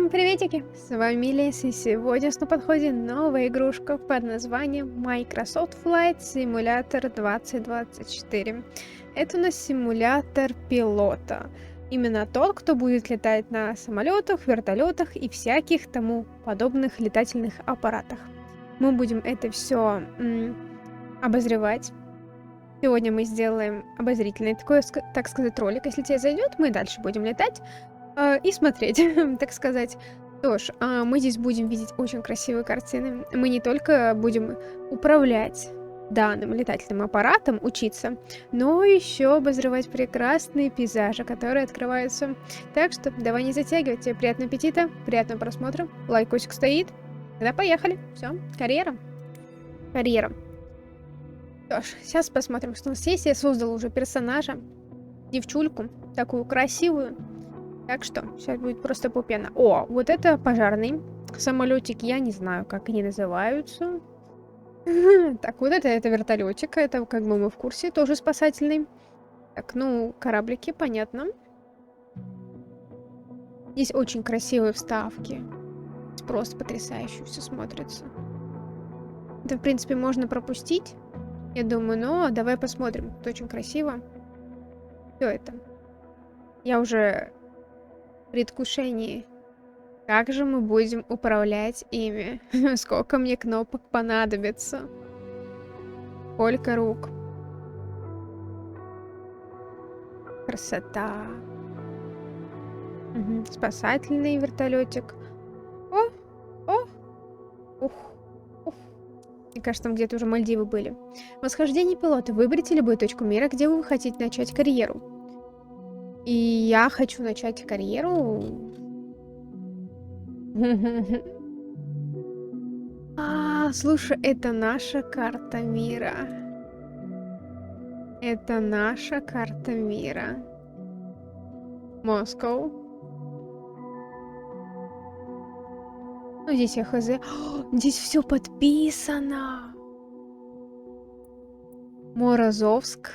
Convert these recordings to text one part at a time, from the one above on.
Всем приветики! С вами Милис, и сегодня на подходе новая игрушка под названием Microsoft Flight Simulator 2024. Это у нас симулятор пилота. Именно тот, кто будет летать на самолетах, вертолетах и всяких тому подобных летательных аппаратах. Мы будем это все обозревать. Сегодня мы сделаем обозрительный такой, так сказать, ролик. Если тебе зайдет, мы дальше будем летать и смотреть, так сказать. Что ж, мы здесь будем видеть очень красивые картины. Мы не только будем управлять данным летательным аппаратом, учиться, но еще обозревать прекрасные пейзажи, которые открываются. Так что давай не затягивать. Тебе приятного аппетита, приятного просмотра. Лайкосик стоит. Тогда поехали. Все, карьера. Карьера. Что ж, сейчас посмотрим, что у нас есть. Я создала уже персонажа, девчульку, такую красивую. Так что, сейчас будет просто пупена. О, вот это пожарный самолетик, я не знаю, как они называются. Так, вот это вертолетик, это как бы мы в курсе, тоже спасательный. Так, ну, кораблики, понятно. Здесь очень красивые вставки. Просто потрясающе все смотрится. Это, в принципе, можно пропустить, я думаю, но давай посмотрим. Это очень красиво. Все это. Я уже в предвкушении. Как же мы будем управлять ими? Сколько мне кнопок понадобится? Сколько рук? Красота. Спасательный вертолетик. О! Ух! Мне кажется, там где-то уже Мальдивы были. Восхождение пилота. Выберите любую точку мира, где вы хотите начать карьеру. И я хочу начать карьеру. Слушай, это наша карта мира. Это наша карта мира. Москва. Ну, здесь я хз. Здесь все подписано. Морозовск.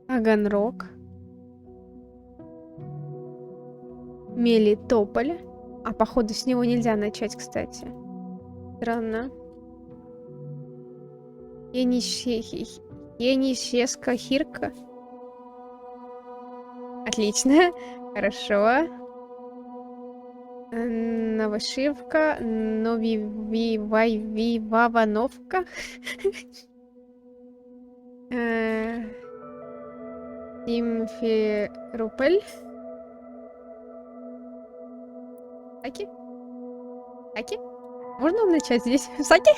Таганрог. Мелитополь. А походу с него нельзя начать, кстати. Странно. Енисейска-Хирка. Отлично. Хорошо. Новошивка. Новививавановка. Симферополь. Саки? Саки? Можно начать здесь? Саки?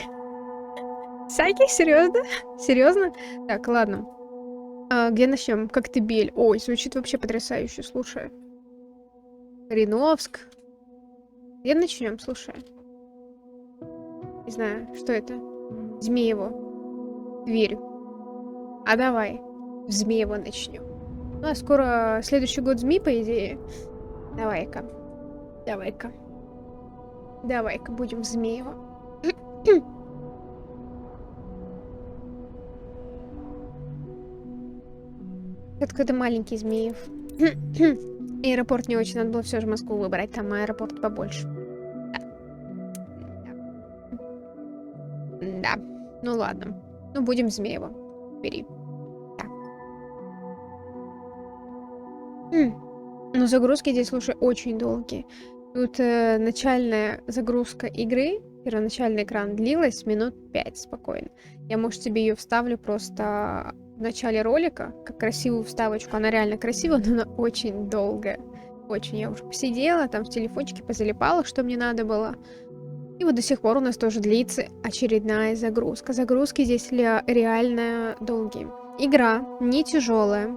Саки? Серьезно? Серьезно? Так, ладно. Где начнем? Коктебель. Ой, звучит вообще потрясающе, слушай. Кореновск. Где начнем, слушай? Не знаю, что это? Змеево. Тверь. А давай в Змеево начнем. Ну, а скоро следующий год ЗМИ, по идее. Давай-ка. Давай-ка будем в Змеево. Это какой-то маленький Змеев. Аэропорт не очень, надо было все же Москву выбрать, там аэропорт побольше. Да. Ну ладно. Ну будем в Змеево. Бери. Так. Ну загрузки здесь, слушай, очень долгие. Тут начальная загрузка игры, первоначальный экран длилась минут 5 спокойно. Я, может, тебе ее вставлю просто в начале ролика, как красивую вставочку. Она реально красивая, но она очень долгая. Очень. Я уже посидела, там в телефончике позалипала, что мне надо было. И вот до сих пор у нас тоже длится очередная загрузка. Загрузки здесь реально долгие. Игра не тяжелая.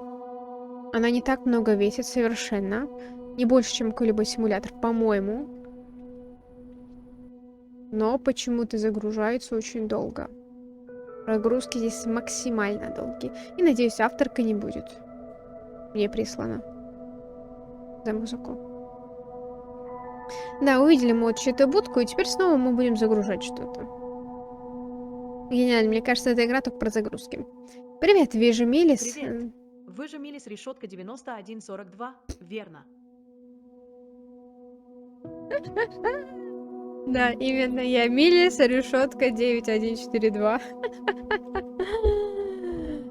Она не так много весит совершенно. Не больше, чем какой-либо симулятор, по-моему. Но почему-то загружается очень долго. Прогрузки здесь максимально долгие. И, надеюсь, авторка не будет. Мне прислано. За музыку. Да, увидели мы вот чью-то будку, и теперь снова мы будем загружать что-то. Гениально, мне кажется, эта игра только про загрузки. Привет, вижу Милис. Привет. Вы же Милис, решетка 9142. Верно. Да, именно я, Милис, решетка 9142.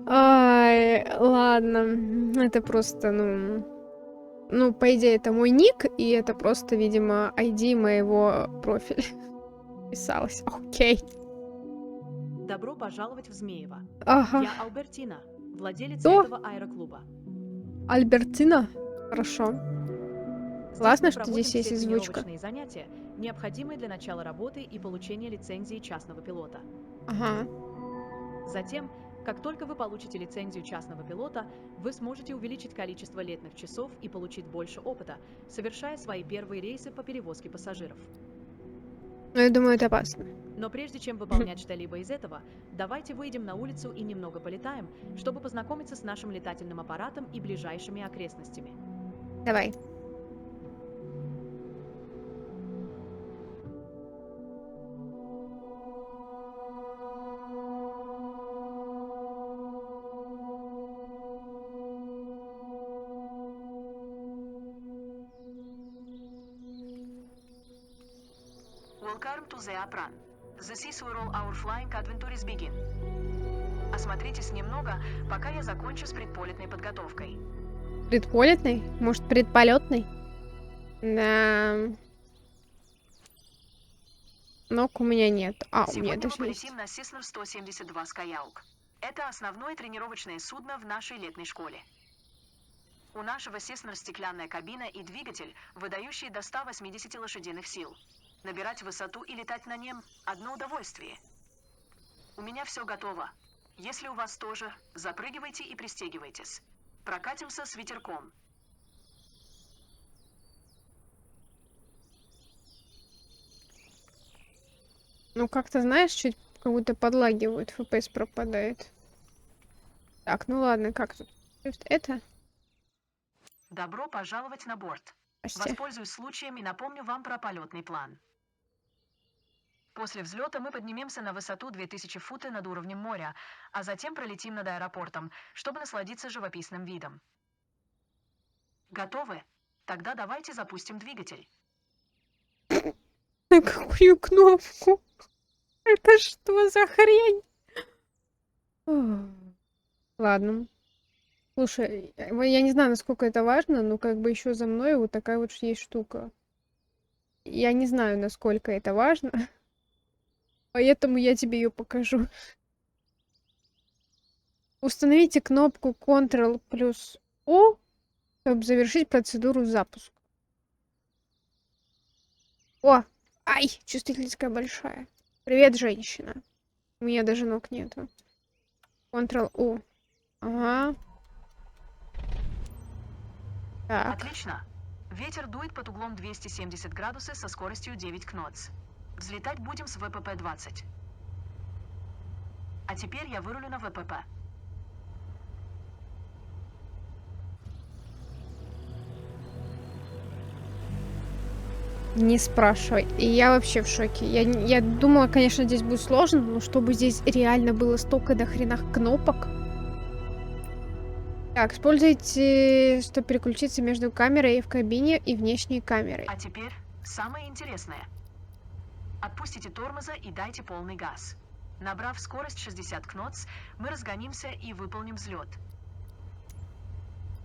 Ай, ладно. Это просто, ну, по идее, это мой ник, и это просто, видимо, ID моего профиля писалось. Окей. Добро пожаловать в Змеево. Ага. Я Албертина, владелец Кто? этого аэроклуба. Альбертина? Хорошо. Здесь Классно, мы что проводим здесь есть все озвучка. тренировочные занятия, необходимые для начала работы и получения лицензии частного пилота. Ага. Затем, как только вы получите лицензию частного пилота, вы сможете увеличить количество летных часов и получить больше опыта, совершая свои первые рейсы по перевозке пассажиров. Но я думаю, это опасно. Но прежде чем выполнять что-либо из этого, давайте выйдем на улицу и немного полетаем, чтобы познакомиться с нашим летательным аппаратом и ближайшими окрестностями. Давай. Welcome to the Apran. This is where all our flying adventures begin. Осмотритесь немного, пока я закончу с предполетной подготовкой. Предполетный? Может, предполетный? Да. Ног у меня нет. А, у меня Сегодня мы даже полетим есть. на Cessna 172 Skyhawk. Это основное тренировочное судно в нашей летной школе. У нашего Cessna стеклянная кабина и двигатель, выдающие до 180 лошадиных сил. Набирать высоту и летать на нем – одно удовольствие. У меня все готово. Если у вас тоже, запрыгивайте и пристегивайтесь. Прокатимся с ветерком. Ну, как-то, знаешь, чуть как будто подлагивают, FPS пропадает. Так, ну ладно, как тут? Это? Добро пожаловать на борт. Здрасте. Воспользуюсь случаем и напомню вам про полетный план. После взлета мы поднимемся на высоту 2000 футов над уровнем моря, а затем пролетим над аэропортом, чтобы насладиться живописным видом. Готовы? Тогда давайте запустим двигатель. На какую кнопку? Это что за хрень? Ладно. Слушай, я не знаю, насколько это важно, но как бы еще за мной вот такая вот есть штука. Я не знаю, насколько это важно, поэтому я тебе ее покажу. Установите кнопку Ctrl плюс O, чтобы завершить процедуру запуска. О! Ай! Чувствительность такая большая. Привет, женщина. У меня даже ног нету. Ctrl-U. Ага. Так. Отлично. Ветер дует под углом 270 градусов со скоростью 9 кнотс. Взлетать будем с ВПП-20. А теперь я вырулю на ВПП. Не спрашивай. И я вообще в шоке. Я думала, конечно, здесь будет сложно, но чтобы здесь реально было столько до хренах кнопок. Так, используйте, чтобы переключиться между камерой в кабине и внешней камерой. А теперь самое интересное. Отпустите тормоза и дайте полный газ. Набрав скорость 60 кнотс, мы разгонимся и выполним взлет.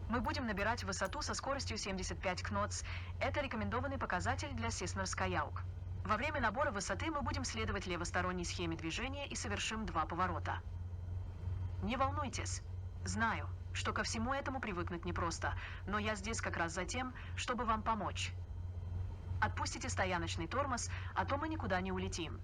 Мы будем набирать высоту со скоростью 75 кнотс. Это рекомендованный показатель для Cessna Skyhawk. Во время набора высоты мы будем следовать левосторонней схеме движения и совершим 2 поворота. Не волнуйтесь. Знаю, что ко всему этому привыкнуть непросто, но я здесь как раз за тем, чтобы вам помочь. Отпустите стояночный тормоз, а то мы никуда не улетим.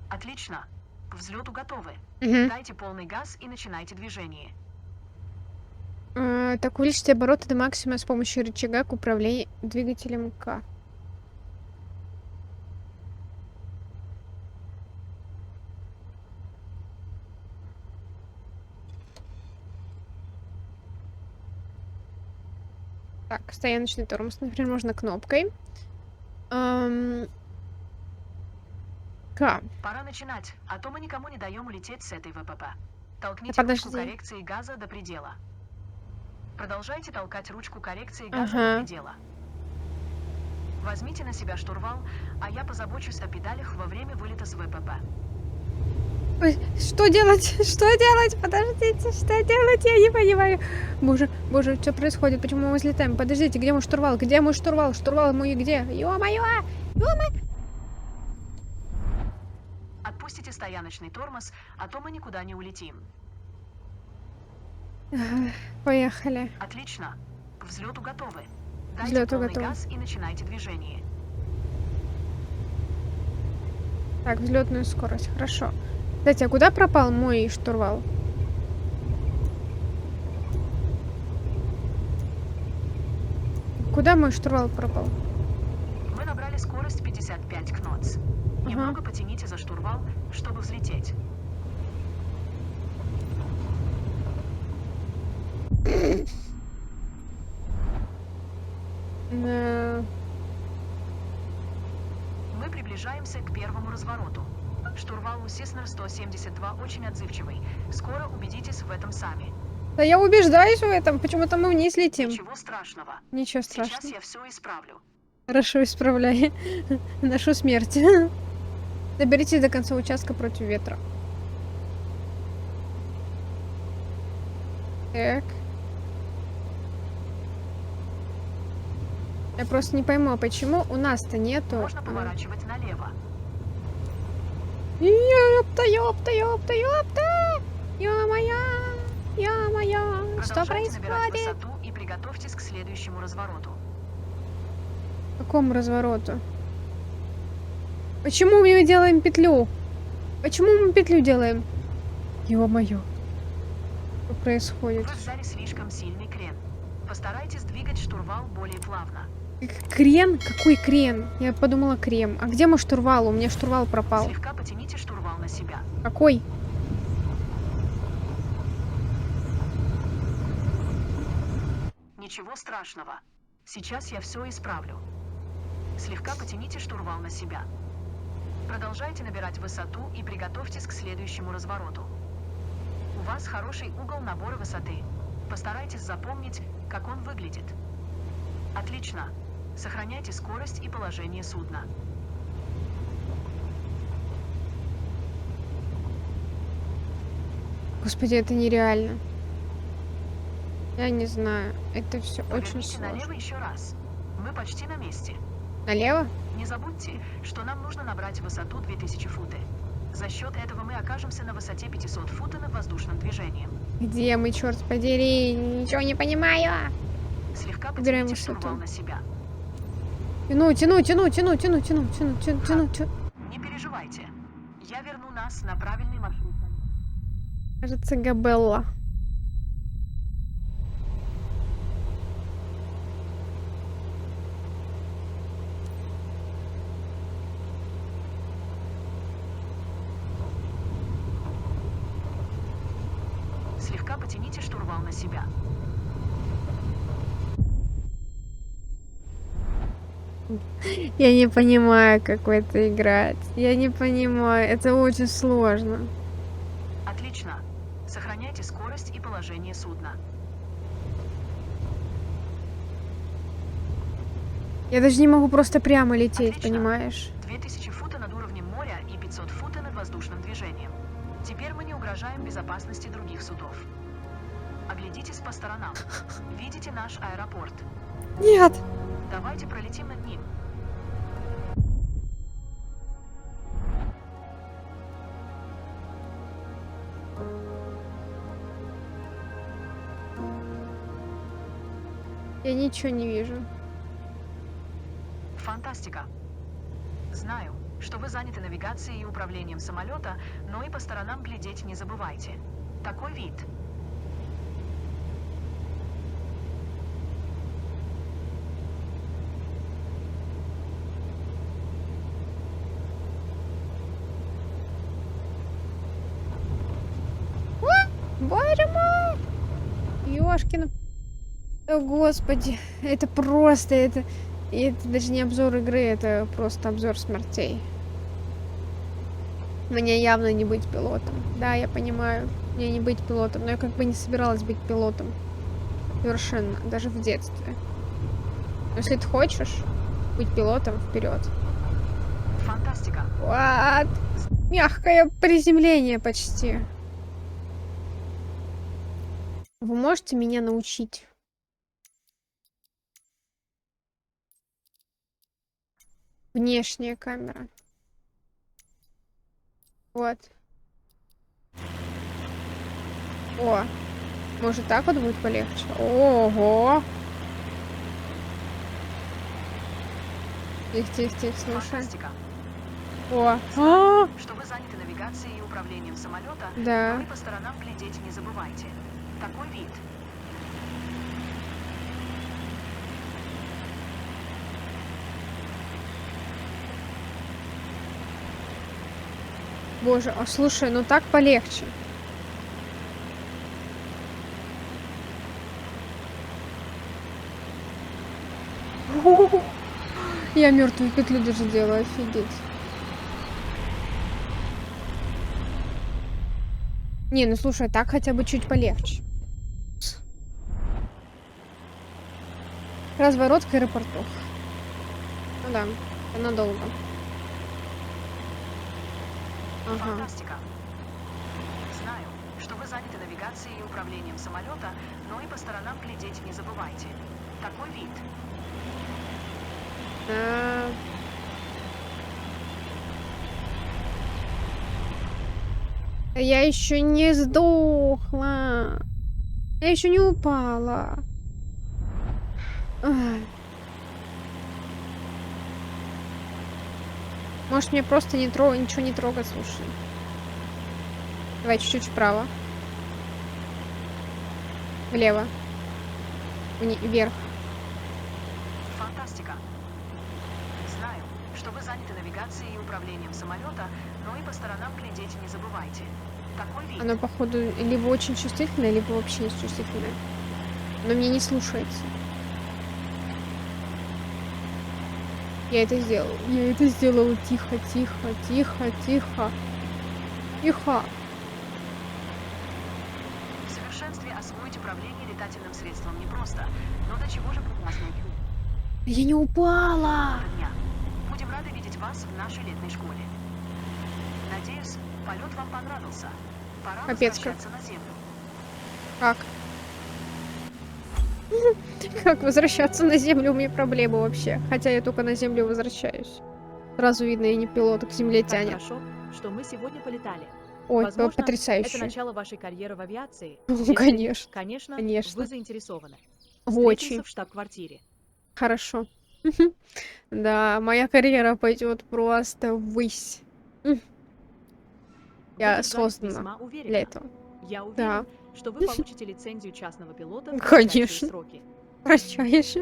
Отлично. К взлету готовы. Дайте полный газ и начинайте движение. Так, увеличьте обороты до максимума с помощью рычага к управлению двигателем К. Так, стояночный тормоз, например, можно кнопкой. К. Пора начинать, а то мы никому не даем улететь с этой ВПП. Толкните ручку Подожди. коррекции газа до предела. Продолжайте толкать ручку коррекции газа Ага. до предела. Возьмите на себя штурвал, а я позабочусь о педалях во время вылета с ВПП. Ой, что делать? Что делать? Подождите, что делать? Я не понимаю. Боже, боже, что происходит? Почему мы взлетаем? Подождите, где мой штурвал? Где мой штурвал? Штурвал мой где? Ё-моё! Ё-моё! Отпустите стояночный тормоз, а то мы никуда не улетим. Поехали. Отлично. К взлету готовы. Дайте Взлету полный готовы. газ и начинайте движение. Так, взлетную скорость. Хорошо. Кстати, а куда пропал мой штурвал? Куда мой штурвал пропал? Мы набрали скорость 55 кнотс. Немного потяните за штурвал, чтобы взлететь. Э, Мы приближаемся к первому развороту. Штурвал у Cessna 172 очень отзывчивый. Скоро убедитесь в этом сами. Да я убеждаюсь в этом. Почему-то мы вниз летим. Ничего страшного. Ничего Сейчас страшного. я все исправлю. Хорошо, исправляй нашу смерть. Доберитесь до конца участка против ветра. Так. Я просто не пойму, а почему у нас-то нету... Можно поворачивать налево. Ёпта, ёпта, ёпта, ёпта! Ё-моё! Ё-моё! Что Продолжайте набирать происходит? высоту и приготовьтесь к следующему развороту. Какому развороту? Почему мы делаем петлю? Почему мы петлю делаем? Ё-моё. Что происходит? Вы взяли слишком сильный крен. Постарайтесь двигать штурвал более плавно. Крен? Какой крен? Я подумала крем. А где мой штурвал? У меня штурвал пропал. Слегка потяните штурвал на себя. Какой? Ничего страшного. Сейчас я все исправлю. Слегка потяните штурвал на себя. Продолжайте набирать высоту и приготовьтесь к следующему развороту. У вас хороший угол набора высоты. Постарайтесь запомнить, как он выглядит. Отлично. Сохраняйте скорость и положение судна. Господи, это нереально. Я не знаю. Это все очень Поверните налево сложно. еще раз. Мы почти на месте. Налево? Не забудьте, что нам нужно набрать высоту 2000 футы. За счет этого мы окажемся на высоте 500 футов над воздушным движением. Где мы, черт подери? Ничего не понимаю. Слегка Убираем потяните высоту. штурвал на себя. Тяну, тяну, тяну, тяну, тяну, тяну, тяну, тяну, тяну, тяну. Не переживайте. Я верну нас на правильный маршрут. Кажется, Габелла. Слегка потяните штурвал на себя. Я не понимаю, как в это играть. Я не понимаю. Это очень сложно. Отлично. Сохраняйте скорость и положение судна. Я даже не могу просто прямо лететь, Отлично. понимаешь? 2000 футов над уровнем моря и 500 футов над воздушным движением. Теперь мы не угрожаем безопасности других судов. Оглядитесь по сторонам. Видите наш аэропорт? Нет. Давайте пролетим над ним. Я ничего не вижу. Фантастика. Знаю, что вы заняты навигацией и управлением самолета, но и по сторонам глядеть не забывайте. Такой вид. Боже мой! Ёшкин. О, господи. Это просто, это даже не обзор игры, это просто обзор смертей. Мне явно не быть пилотом. Да, я понимаю. мне не быть пилотом, но я как бы не собиралась быть пилотом. Совершенно, даже в детстве. Но если ты хочешь быть пилотом, вперед. Фантастика. What? Мягкое приземление почти. Вы можете меня научить? Внешняя камера. Вот. О, может так вот будет полегче? Ого! Тихо, тихо, тихо, слушай. Фантастика. О, Что вы заняты навигацией и управлением самолета, да. но и по сторонам глядеть не забывайте. Такой вид. Боже, а слушай, ну так полегче. Я мертвую петлю даже делаю, офигеть. Не, ну слушай, так хотя бы чуть полегче. Разворот к аэропорту. Ну да, это надолго. Ага. Фантастика. Знаю, что вы заняты навигацией и управлением самолета, но и по сторонам глядеть не забывайте. Такой вид. А. Я еще не сдохла. Я еще не упала. Ай. Может, мне просто ничего не трогать, слушай. Давай чуть-чуть вправо. Влево. Вверх. Фантастика. Знаю, что вы заняты навигацией и управлением самолета, но и по сторонам глядеть не забывайте. Такой вид. Оно, походу, либо очень чувствительное, либо вообще не чувствительное. Но мне не слушается. Я это сделала. Я это сделала. Тихо, тихо, тихо, тихо. Тихо. В совершенстве освоить управление летательным средством непросто, но до чего же прекрасно. Я не упала. Дня. Будем рады видеть вас в нашей летной школе. Надеюсь, полет вам понравился. Пора Капец как. возвращаться на землю. Как? Как возвращаться на землю? У меня проблемы вообще. Хотя я только на землю возвращаюсь. Сразу видно, я не пилот, а к земле Как тянет. хорошо, что мы сегодня полетали. Ой, Возможно, это потрясающе. начало вашей карьеры в авиации. Ну, Если, конечно. конечно, Конечно. вы заинтересованы. Очень. Встретимся в штаб-квартире. Хорошо. Да, моя карьера пойдет просто ввысь. Я Вы держались создана весьма уверенно. для этого. Я уверен, Да. что вы получите лицензию частного пилота в кратчайшие Конечно. сроки. Прощаешь.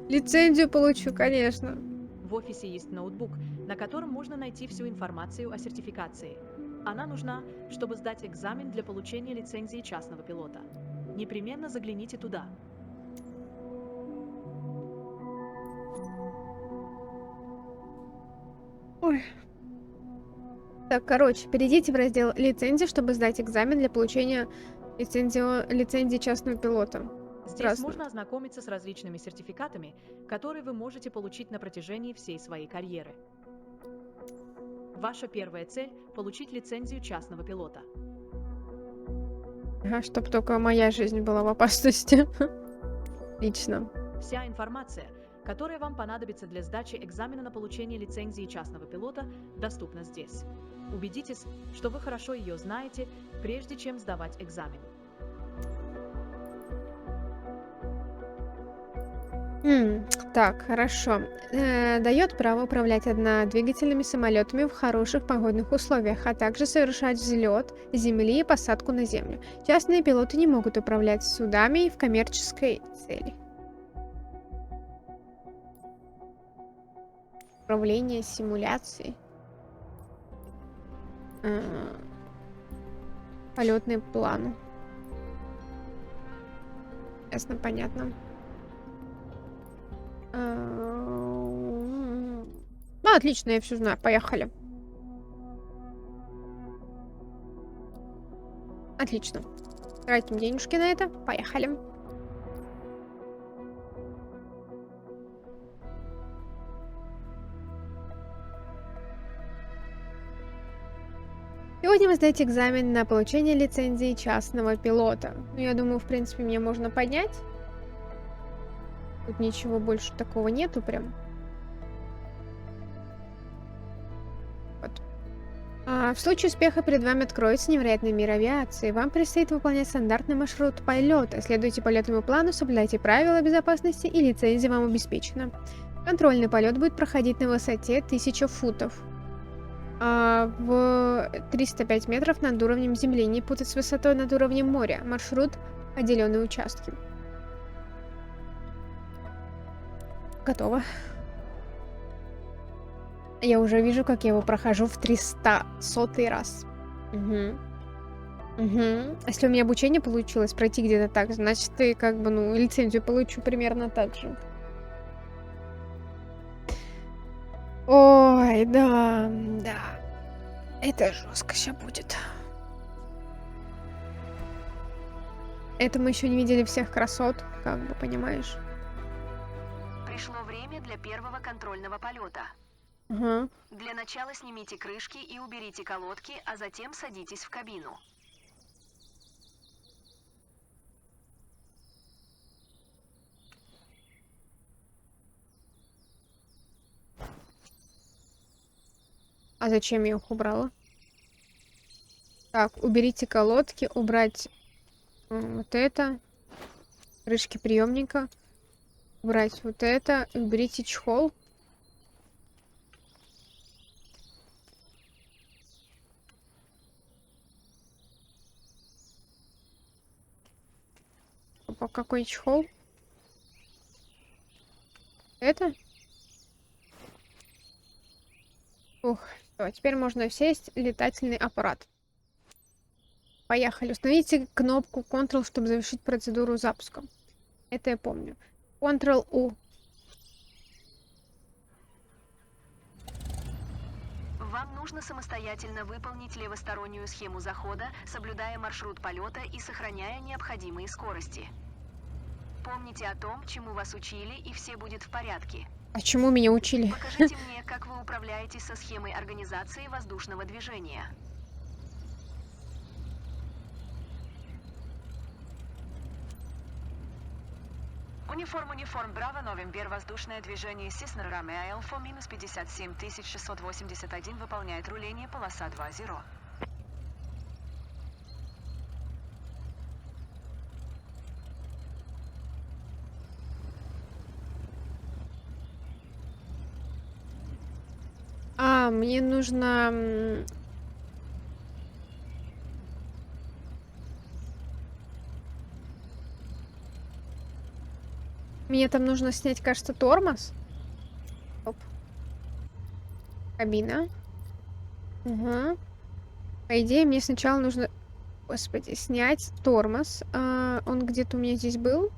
Лицензию получу, конечно. В офисе есть ноутбук, на котором можно найти всю информацию о сертификации. Она нужна, чтобы сдать экзамен для получения лицензии частного пилота. Непременно загляните туда. Ой. Так, короче, перейдите в раздел лицензии, чтобы сдать экзамен для получения лицензии частного пилота. Здесь Прекрасно. можно ознакомиться с различными сертификатами, которые вы можете получить на протяжении всей своей карьеры. Ваша первая цель – получить лицензию частного пилота. Ага, чтоб только моя жизнь была в опасности. Лично. Вся информация, которая вам понадобится для сдачи экзамена на получение лицензии частного пилота, доступна здесь. Убедитесь, что вы хорошо ее знаете, прежде чем сдавать экзамен. Так, хорошо. Дает право управлять однодвигательными самолетами в хороших погодных условиях, а также совершать взлет земли и посадку на землю. Частные пилоты не могут управлять судами в коммерческой цели. Управление симуляцией. Полетные планы. Ясно, понятно. Ну, отлично, я все знаю. Поехали. Отлично. Тратим денежки на это. Поехали. Сегодня вы сдаете экзамен на получение лицензии частного пилота. Ну, я думаю, в принципе, мне можно поднять. Тут ничего больше такого нету прям. Вот. В случае успеха перед вами откроется невероятный мир авиации. Вам предстоит выполнять стандартный маршрут полета. Следуйте полетному плану, соблюдайте правила безопасности, и лицензия вам обеспечена. Контрольный полет будет проходить на высоте 1000 футов. В 305 метров над уровнем земли. Не путать с высотой над уровнем моря. Маршрут — отделенные участки. Готово. Я уже вижу, как я его прохожу в 300-сотый раз. Угу. Угу. А если у меня обучение получилось пройти где-то так, значит, ты как бы, ну, лицензию получу примерно так же. Ой, да. Это жестко сейчас будет. Это мы еще не видели всех красот, как бы, понимаешь? Пришло время для первого контрольного полета. Ага. Для начала снимите крышки и уберите колодки, а затем садитесь в кабину. А зачем я их убрала? Так, уберите колодки, убрать вот это. Крышки приемника. Убрать вот это. Уберите чехол. Опа, какой чехол? Это? Ух, все, теперь можно сесть летательный аппарат. Поехали. Установите кнопку Ctrl, чтобы завершить процедуру запуска. Это я помню. Ctrl-U. Вам нужно самостоятельно выполнить левостороннюю схему захода, соблюдая маршрут полета и сохраняя необходимые скорости. Помните о том, чему вас учили, и все будет в порядке. А чему меня учили? Покажите мне, как вы управляетесь со схемой организации воздушного движения. Униформ, Браво, Новембер, воздушное движение Cessna Ramea Alpha, минус 57681, выполняет руление, полоса 20. Мне нужно... Мне там нужно снять, кажется, тормоз. Оп. Кабина. Угу. По идее, мне сначала нужно... Господи, снять тормоз. Он где-то у меня здесь был.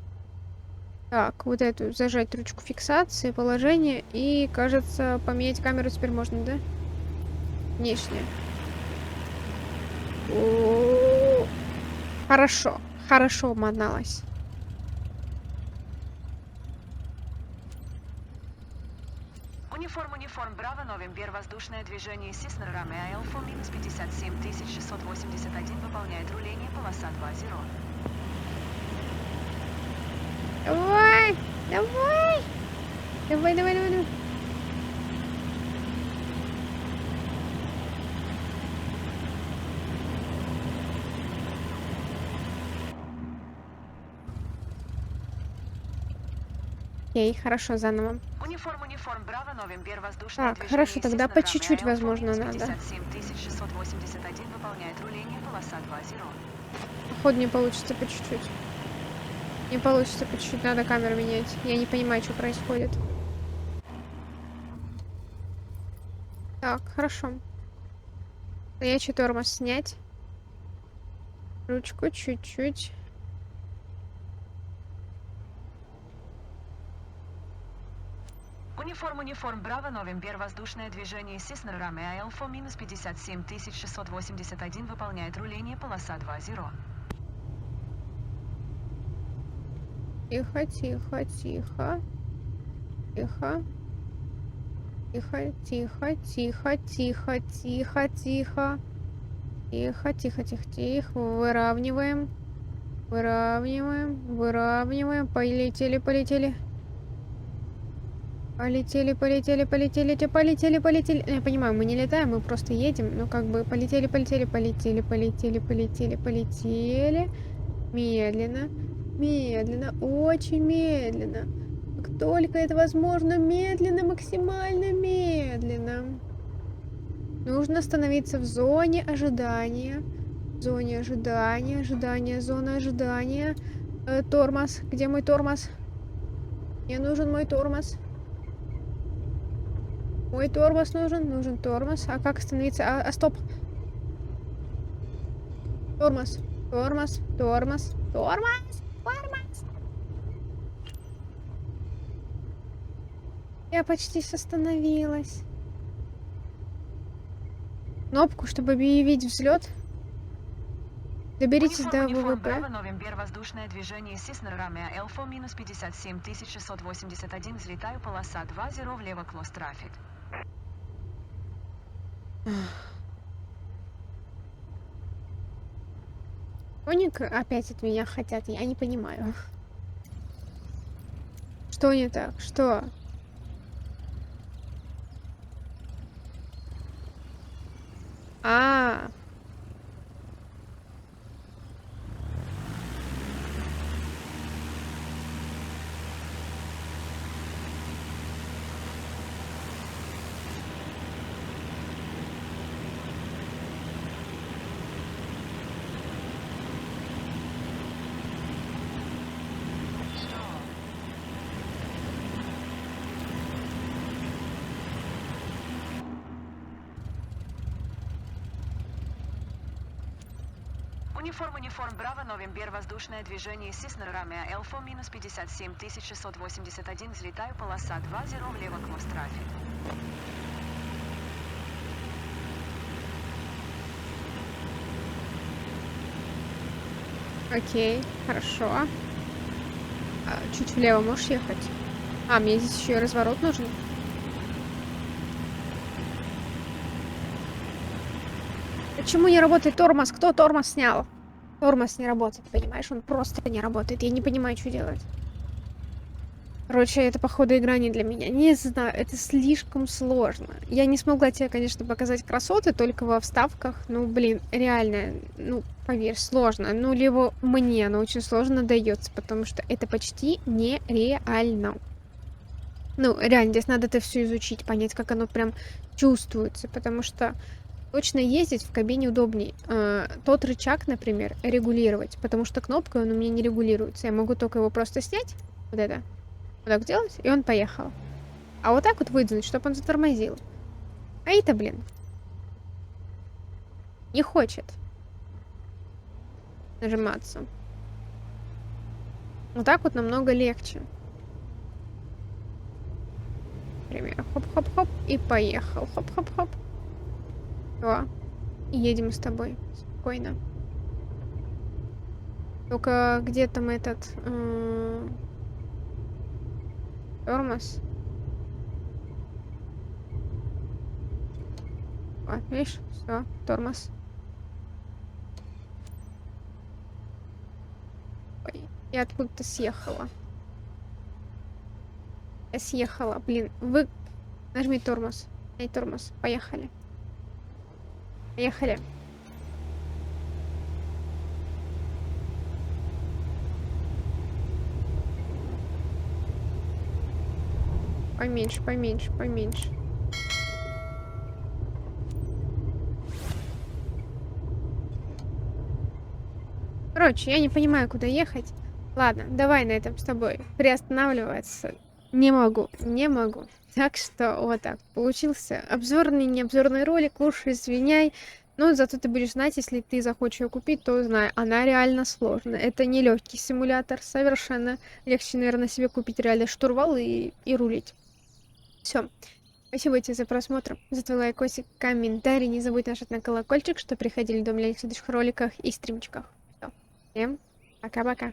Так, вот эту, зажать ручку фиксации, положение. И, кажется, поменять камеру теперь можно, да? Внешне. Хорошо. Хорошо обмоталась. Униформ, Браво, Новембер, воздушное движение Cessna Ramea Alpha, минус 57681, выполняет руление, полоса 20. Давай! Давай! Давай. Окей, хорошо, заново. Униформ, Браво, Новембер, воздушное Так, движение хорошо, тогда Cessna по чуть-чуть, Ramea Alpha, возможно, минус надо. 57681, выполняет руление, полоса 20. Походу не получится по чуть-чуть. Не получится по чуть-чуть, надо камеру менять. Я не понимаю, что происходит. Так, хорошо. Стоячий тормоз снять. Ручку чуть-чуть. Униформ Браво, Новембер, воздушное движение Cessna Рамеа Элфо, минус 57 681, выполняет руление, полоса 2-0. Тихо, тихо, тихо. Тихо. Тихо, тихо, тихо, тихо, тихо, тихо. Тихо, тихо, тихо, тихо. Выравниваем. Выравниваем. Выравниваем. Полетели, полетели. Полетели, полетели, полетели, полетели, полетели. Я понимаю, мы не летаем, мы просто едем. Ну, как бы полетели, полетели, полетели, полетели, полетели, полетели. Медленно, медленно, очень медленно. Как только это возможно, медленно, максимально медленно. Нужно остановиться в зоне ожидания. В зоне ожидания, ожидания, зона ожидания. Тормоз. Где мой тормоз? Мне нужен мой тормоз. Мой тормоз нужен. Нужен тормоз. А как остановиться? Стоп. Тормоз. Тормоз. Тормоз. Тормоз. Тормоз. Я почти остановилась. Кнопку, чтобы объявить взлет. Доберитесь до Униформ ВВП. Браво, Новембер, воздушное движение Cessna Рамеа Элфо, минус 57 681, взлетаю, полоса 2-0, влево, close traffic. Коник опять от меня хотят, я не понимаю. Что не так? Что? А, Униформ Браво, Новембер, воздушное движение Cessna Рамеа Элфо, минус 57 681, взлетаю, полоса 2-0, влево, close traffic. окей, хорошо. Чуть влево можешь ехать? Мне здесь еще и разворот нужен. Почему не работает тормоз? Кто тормоз снял? Тормоз не работает, понимаешь? Он просто не работает. Я не понимаю, что делать. Короче, это, походу, игра не для меня. Не знаю, это слишком сложно. Я не смогла тебе, конечно, показать красоты только во вставках. Ну, блин, реально, ну, поверь, сложно. Ну, либо мне оно очень сложно дается, потому что это почти нереально. Ну, реально, здесь надо это все изучить, понять, как оно прям чувствуется, потому что точно ездить в кабине удобней. Тот рычаг, например, регулировать, потому что кнопкой он у меня не регулируется. Я могу только его просто снять, вот это, вот так делать, и он поехал. А вот так вот выдвинуть, чтобы он затормозил. А это, блин, не хочет нажиматься. Вот так вот намного легче. Например, хоп-хоп-хоп, и поехал. Хоп-хоп-хоп. Все. Едем с тобой. Спокойно. Только где там этот... тормоз? Видишь? Все, тормоз. Ой, я откуда-то съехала. Я съехала, блин. Вы... Нажми тормоз. Эй, тормоз. Поехали. Поехали. Поменьше, поменьше, поменьше. Короче, я не понимаю, куда ехать. Ладно, давай на этом с тобой приостанавливаться. Не могу, не могу. Так что вот так. Получился обзорный, необзорный ролик. Уж извиняй. Но зато ты будешь знать, если ты захочешь ее купить, то знай, она реально сложная. Это не легкий симулятор, совершенно. Легче, наверное, себе купить реально штурвал и рулить. Все. Спасибо тебе за просмотр, за твой лайкосик, комментарий. Не забудь нажать на колокольчик, чтобы приходили уведомления в следующих роликах и стримчиках. Все. Всем пока-пока.